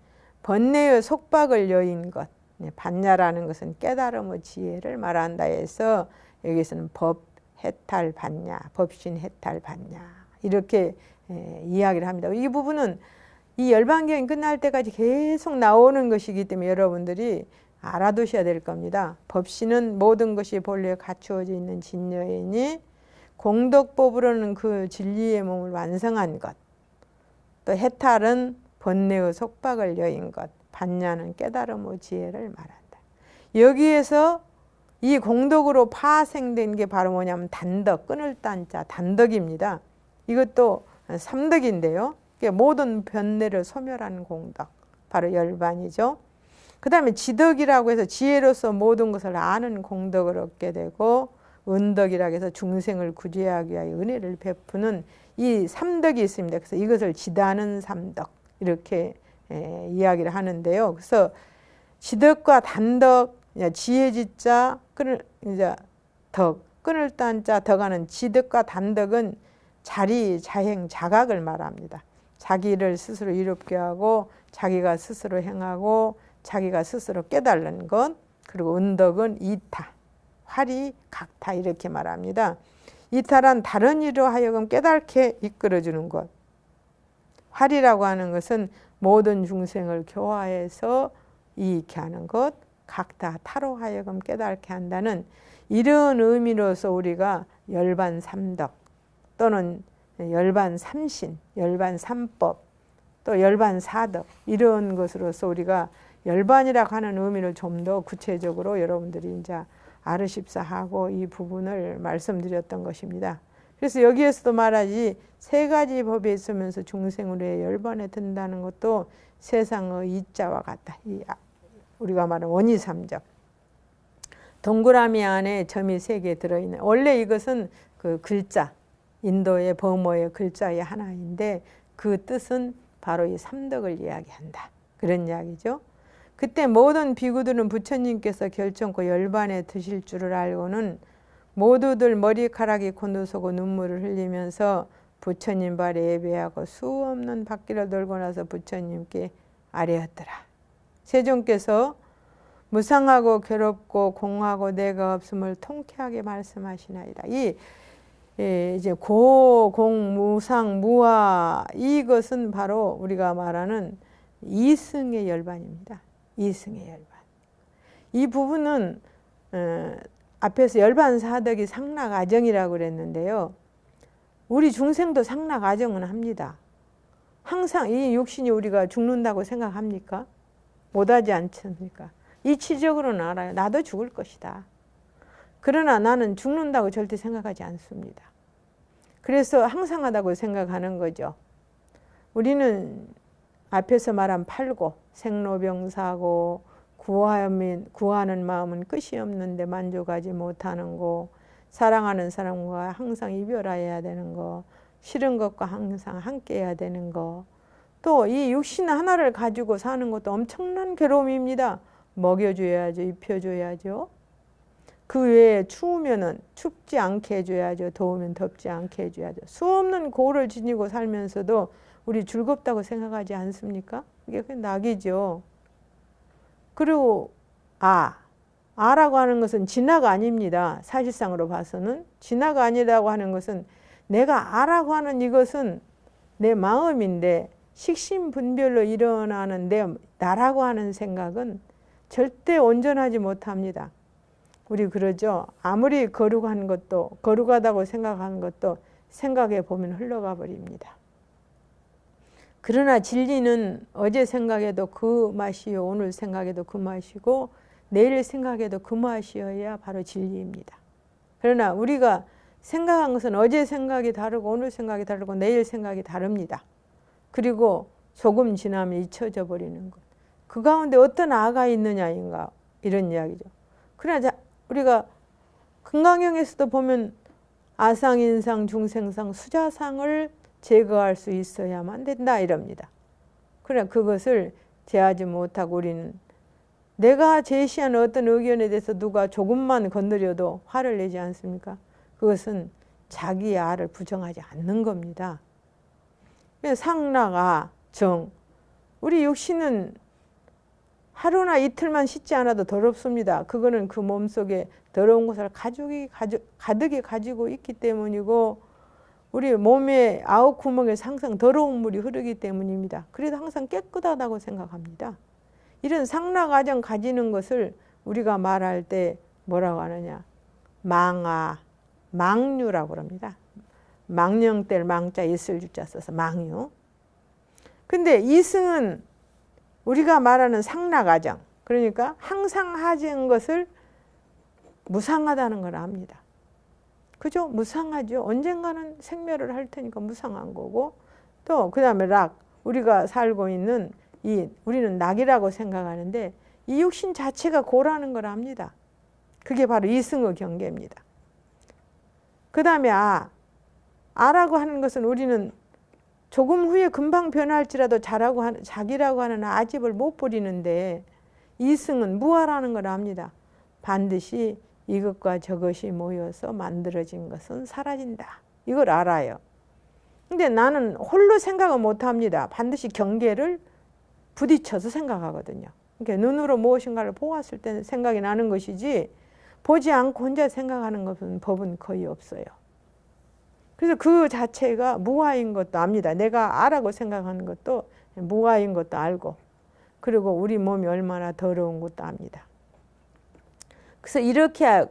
번뇌의 속박을 여인 것, 반야라는 것은 깨달음의 지혜를 말한다 해서 여기서는 법 해탈 반야, 법신 해탈 반야 이렇게 이야기를 합니다. 이 부분은 이 열반경이 끝날 때까지 계속 나오는 것이기 때문에 여러분들이 알아두셔야 될 겁니다. 법신은 모든 것이 본래 갖추어져 있는 진여이니 공덕법으로는 그 진리의 몸을 완성한 것, 또 해탈은 번뇌의 속박을 여인 것, 반야는 깨달음의 지혜를 말한다. 여기에서 이 공덕으로 파생된 게 바로 뭐냐면 단덕, 끊을 딴자 단덕입니다. 이것도 삼덕인데요. 모든 변뇌를 소멸하는 공덕, 바로 열반이죠. 그 다음에 지덕이라고 해서 지혜로서 모든 것을 아는 공덕을 얻게 되고, 은덕이라고 해서 중생을 구제하기 위하여 은혜를 베푸는 이 삼덕이 있습니다. 그래서 이것을 지다는 삼덕 이렇게 이야기를 하는데요. 그래서 지덕과 단덕, 지혜지자, 끊을 딴자, 덕하는 지덕과 단덕은 자리, 자행, 자각을 말합니다. 자기를 스스로 이롭게 하고 자기가 스스로 행하고 자기가 스스로 깨달는 것. 그리고 은덕은 이타, 활이, 각타 이렇게 말합니다. 이타란 다른 이로 하여금 깨닫게 이끌어주는 것. 활이라고 하는 것은 모든 중생을 교화해서 이익케 하는 것. 각타, 타로 하여금 깨닫게 한다는 이런 의미로서 우리가 열반 삼덕 또는 열반 삼신, 열반 삼법, 또 열반 사덕 이런 것으로서 우리가 열반이라고 하는 의미를 좀 더 구체적으로 여러분들이 이제 알으십사 하고 이 부분을 말씀드렸던 것입니다. 그래서 여기에서도 말하지 세 가지 법이 있으면서 중생으로의 열반에 든다는 것도 세상의 이자와 같다. 우리가 말하는 원이삼적. 동그라미 안에 점이 3개 들어있는, 원래 이것은 그 글자, 인도의 버모의 글자의 하나인데 그 뜻은 바로 이 삼덕을 이야기한다. 그런 이야기죠. 그때 모든 비구들은 부처님께서 결정코 열반에 드실 줄을 알고는 모두들 머리카락이 곤두서고 눈물을 흘리면서 부처님 발에 예배하고 수없는 바퀴를 돌고 나서 부처님께 아뢰었더라. 세존께서 무상하고 괴롭고 공하고 내가 없음을 통쾌하게 말씀하시나이다. 이제 고공 무상 무아 이것은 바로 우리가 말하는 이승의 열반입니다. 이승의 열반. 이 부분은 앞에서 열반 사덕이 상락아정이라고 그랬는데요. 우리 중생도 상락아정은 합니다. 항상 이 육신이 우리가 죽는다고 생각합니까? 못하지 않습니까? 이치적으로는 알아요. 나도 죽을 것이다. 그러나 나는 죽는다고 절대 생각하지 않습니다. 그래서 항상하다고 생각하는 거죠. 우리는 앞에서 말한 팔고 생로병사고 구하는 마음은 끝이 없는데 만족하지 못하는 거, 사랑하는 사람과 항상 이별해야 되는 거, 싫은 것과 항상 함께해야 되는 거, 또 이 육신 하나를 가지고 사는 것도 엄청난 괴로움입니다. 먹여줘야죠. 입혀줘야죠. 그 외에 추우면은 춥지 않게 해줘야죠. 더우면 덥지 않게 해줘야죠. 수없는 고를 지니고 살면서도 우리 즐겁다고 생각하지 않습니까? 이게 낙이죠. 그리고 아라고 하는 것은 진화가 아닙니다. 사실상으로 봐서는 진화가 아니라고 하는 것은 내가 아라고 하는 이것은 내 마음인데 식신분별로 일어나는 나라고 하는 생각은 절대 온전하지 못합니다. 우리 그러죠. 아무리 거룩하다고 생각하는 것도 생각해 보면 흘러가 버립니다. 그러나 진리는 어제 생각해도 그 맛이요, 오늘 생각해도 그 맛이고 내일 생각해도 그 맛이어야 바로 진리입니다. 그러나 우리가 생각한 것은 어제 생각이 다르고 오늘 생각이 다르고 내일 생각이 다릅니다. 그리고 조금 지나면 잊혀져 버리는 것. 그 가운데 어떤 아가 있느냐인가 이런 이야기죠. 그러나 우리가 금강경에서도 보면 아상인상 중생상 수자상을 제거할 수 있어야만 된다 이럽니다. 그러나 그것을 제하지 못하고 우리는 내가 제시한 어떤 의견에 대해서 누가 조금만 건드려도 화를 내지 않습니까? 그것은 자기의 아를 부정하지 않는 겁니다. 상라가 정, 우리 육신은 하루나 이틀만 씻지 않아도 더럽습니다. 그거는 그 몸속에 더러운 것을 가득히 가지고 있기 때문이고 우리 몸의 아홉 구멍에 항상 더러운 물이 흐르기 때문입니다. 그래도 항상 깨끗하다고 생각합니다. 이런 상락아정 가지는 것을 우리가 말할 때 뭐라고 하느냐, 망아, 망류라고 합니다. 망령뗄 망자 있을 주자 써서 망유. 근데 이승은 우리가 말하는 상락아정, 그러니까 항상 하는 것을 무상하다는 걸 압니다. 그죠? 무상하죠. 언젠가는 생멸을 할 테니까 무상한 거고, 또 그 다음에 락, 우리가 살고 있는 우리는 낙이라고 생각하는데 이 육신 자체가 고라는 걸 압니다. 그게 바로 이승의 경계입니다. 그 다음에 아라고 하는 것은 우리는 조금 후에 금방 변할지라도 자기라고 하는 아집을 못 버리는데 이승은 무아라는 걸 압니다. 반드시 이것과 저것이 모여서 만들어진 것은 사라진다. 이걸 알아요. 근데 나는 홀로 생각을 못 합니다. 반드시 경계를 부딪혀서 생각하거든요. 그러니까 눈으로 무엇인가를 보았을 때는 생각이 나는 것이지 보지 않고 혼자 생각하는 것은 법은 거의 없어요. 그래서 그 자체가 무아인 것도 압니다. 내가 아라고 생각하는 것도 무아인 것도 알고, 그리고 우리 몸이 얼마나 더러운 것도 압니다. 그래서 이렇게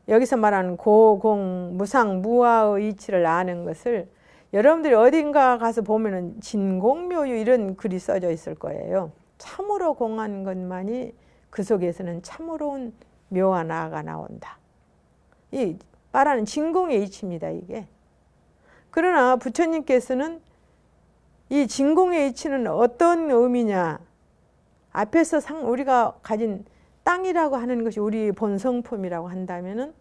여기서 말하는 고공 무상 무아의 이치를 아는 것을 여러분들이 어딘가 가서 보면은 진공묘유 이런 글이 써져 있을 거예요. 참으로 공한 것만이 그 속에서는 참으로운 묘한 아가 나온다. 이 말하는 진공의 이치입니다, 이게. 그러나 부처님께서는 이 진공의 이치는 어떤 의미냐, 앞에서 우리가 가진 땅이라고 하는 것이 우리 본성품이라고 한다면은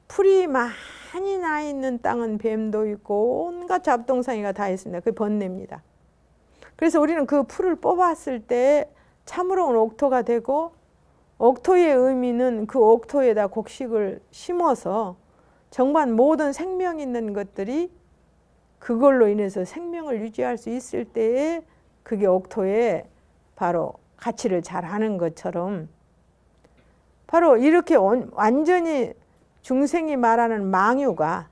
풀이 많이 나 있는 땅은 뱀도 있고 온갖 잡동사니가 다 있습니다. 그게 번뇌입니다. 그래서 우리는 그 풀을 뽑았을 때 참으로운 옥토가 되고, 옥토의 의미는 그 옥토에다 곡식을 심어서 정반 모든 생명 있는 것들이 그걸로 인해서 생명을 유지할 수 있을 때에 그게 옥토에 바로 가치를 잘 하는 것처럼, 바로 이렇게 완전히 중생이 말하는 망유가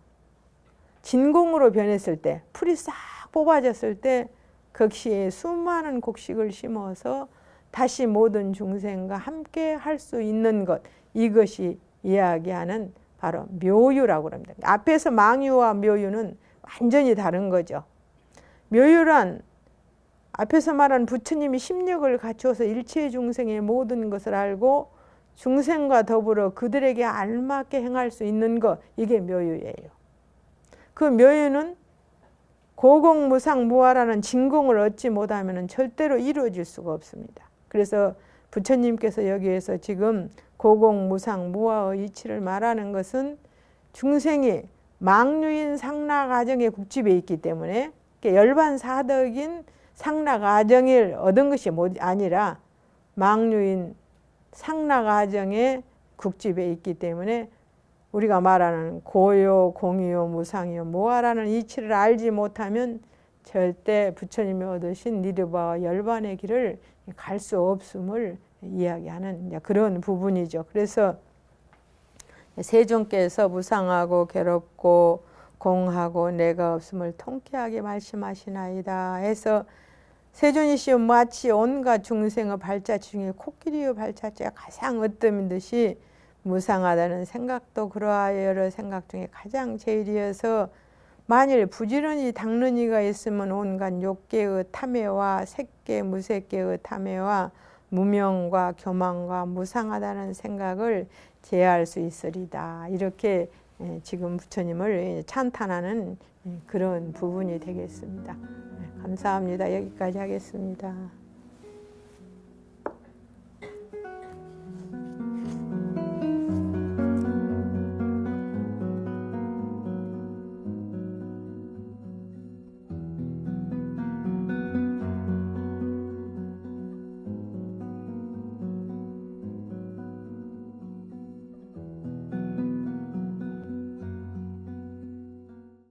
진공으로 변했을 때, 풀이 싹 뽑아졌을 때 거기에 수많은 곡식을 심어서 다시 모든 중생과 함께 할 수 있는 것, 이것이 이야기하는 바로 묘유라고 합니다. 앞에서 망유와 묘유는 완전히 다른 거죠. 묘유란 앞에서 말한 부처님이 심력을 갖추어서 일체 중생의 모든 것을 알고 중생과 더불어 그들에게 알맞게 행할 수 있는 것, 이게 묘유예요. 그 묘유는 고공무상 무아라는 진공을 얻지 못하면 절대로 이루어질 수가 없습니다. 그래서 부처님께서 여기에서 지금 고공무상 무아의 이치를 말하는 것은 중생이 망류인 상락아정의 국집에 있기 때문에 열반사덕인 상락아정을 얻은 것이 아니라 망류인 상락아정의 국집에 있기 때문에 우리가 말하는 고요, 공유요, 무상이요, 무아라는 이치를 알지 못하면 절대 부처님이 얻으신 니르바와 열반의 길을 갈 수 없음을 이야기하는 그런 부분이죠. 그래서 세존께서 무상하고 괴롭고 공하고 내가 없음을 통쾌하게 말씀하시나이다 해서 세존이시여 마치 온갖 중생의 발자취 중에 코끼리의 발자취가 가장 으뜸인 듯이 무상하다는 생각도 그러하여 여러 생각 중에 가장 제일이어서 만일 부지런히 닦는 이가 있으면 온갖 욕계의 탐해와 색계 무색계의 탐해와 무명과 교만과 무상하다는 생각을 제할 수 있으리다. 이렇게 지금 부처님을 찬탄하는 그런 부분이 되겠습니다. 감사합니다. 여기까지 하겠습니다.